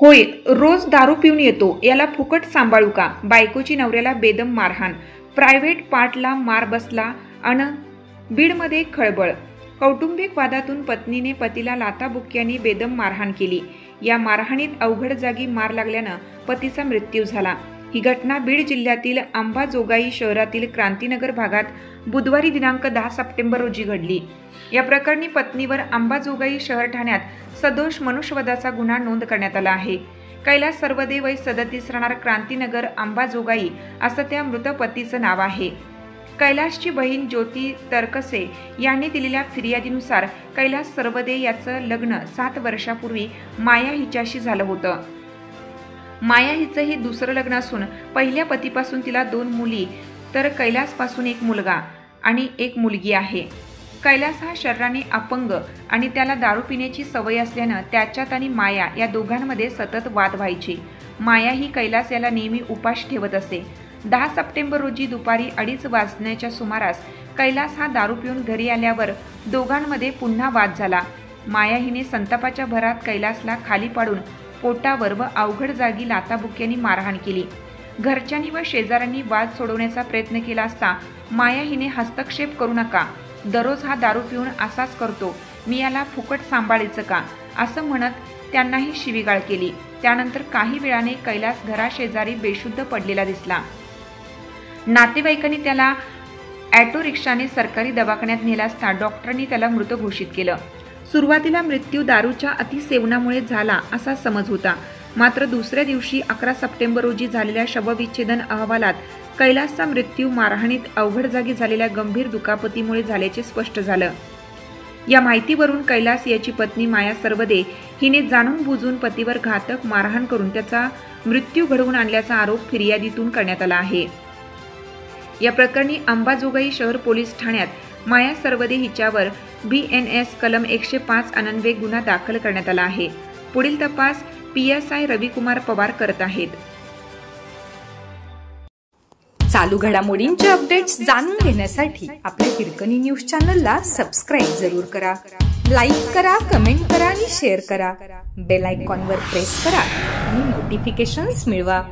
होय, रोज दारू पिऊन येतो, याला फुकट सांभाळू का? बायकोची नवऱ्याला बेदम मारहाण, प्रायव्हेट पार्टला मार बसला अन बीडमध्ये खळबळ. कौटुंबिक वादातून पत्नीने पतीला लाथाबुक्क्यांनी बेदम मारहाण केली. या मारहाणीत अवघड जागी मार लागल्यानं पतीचा मृत्यू झाला. ही घटना बीड जिल्ह्यातील अंबाजोगाई शहरातील क्रांतीनगर भागात बुधवारी दिनांक 10 सप्टेंबर रोजी घडली. या प्रकरणी पत्नीवर अंबाजोगाई शहर ठाण्यात सदोष मनुष्यवधाचा गुन्हा नोंद करण्यात आला आहे. कैलास सर्वदे वय 37 राहणार क्रांतीनगर अंबाजोगाई असं त्या मृत पतीचं नाव आहे. कैलासची बहीण ज्योती तरकसे यांनी दिलेल्या फिर्यादीनुसार कैलास सर्वदे याचं लग्न 7 वर्षापूर्वी माया हिच्याशी झालं होतं. माया हिचं हे दुसरं लग्न असून पहिल्या पतीपासून तिला 2 मुली तर कैलासपासून 1 मुलगा आणि 1 मुलगी आहे. कैलास हा शरीराने अपंग आणि त्याला दारू पिण्याची सवय असल्यानं त्याच्यात आणि माया या दोघांमध्ये सतत वाद व्हायचे. माया ही कैलास याला नेहमी उपाशी ठेवत असे. 10 सप्टेंबर रोजी दुपारी 2:30 वाजण्याच्या सुमारास कैलास हा दारू पिऊन घरी आल्यावर दोघांमध्ये पुन्हा वाद झाला. माया हिने संतापाच्या भरात कैलासला खाली पाडून पोटावर व अवघड जागी लाथाबुक्क्यांनी मारहाण केली. घरच्यांनी व शेजाऱ्यांनी वाद सोडवण्याचा प्रयत्न केला असता माया हिने हस्तक्षेप करू नका, दररोज हा दारू पिऊन असाच करतो, मी याला फुकट सांभाळायचं का असं म्हणत त्यांनाही शिवीगाळ केली. त्यानंतर काही वेळाने कैलास घराशेजारी बेशुद्ध पडलेला दिसला. नातेवाईकांनी त्याला ऑटो रिक्षाने सरकारी दवाखान्यात नेला असता डॉक्टरांनी त्याला मृत घोषित केलं. सुरुवातीला मृत्यू दारूच्या अतिसेवनामुळे झाला असा समज होता. मात्र दुसऱ्या दिवशी 11 सप्टेंबर रोजी झालेल्या शवविच्छेदन अहवालात कैलासचा मृत्यू मारहाणीत अवघड जागी झालेल्या गंभीर दुखापतीमुळे झाल्याचे स्पष्ट झालं. या माहितीवरून कैलास याची पत्नी माया सर्वदे हिने जाणून बुजून पतीवर घातक मारहाण करून त्याचा मृत्यू घडवून आणल्याचा आरोप फिर्यादीतून करण्यात आला आहे. या प्रकरणी अंबाजोगाई शहर पोलीस ठाण्यात माया सर्वदे हिच्यावर BNS कलम 105 अन्वये गुन्हा दाखल करण्यात आला आहे. पुढील तपास PSI रविकुमार पवार करत आहेत. चालू घडामोडींचे अपडेट्स जाणून घेण्यासाठी आपल्या हिरकणी न्यूज चॅनलला सबस्क्राईब जरूर करा. लाईक करा, कमेंट करा आणि शेअर करा. बेल आयकॉनवर प्रेस करा आणि नोटिफिकेशन्स मिळवा.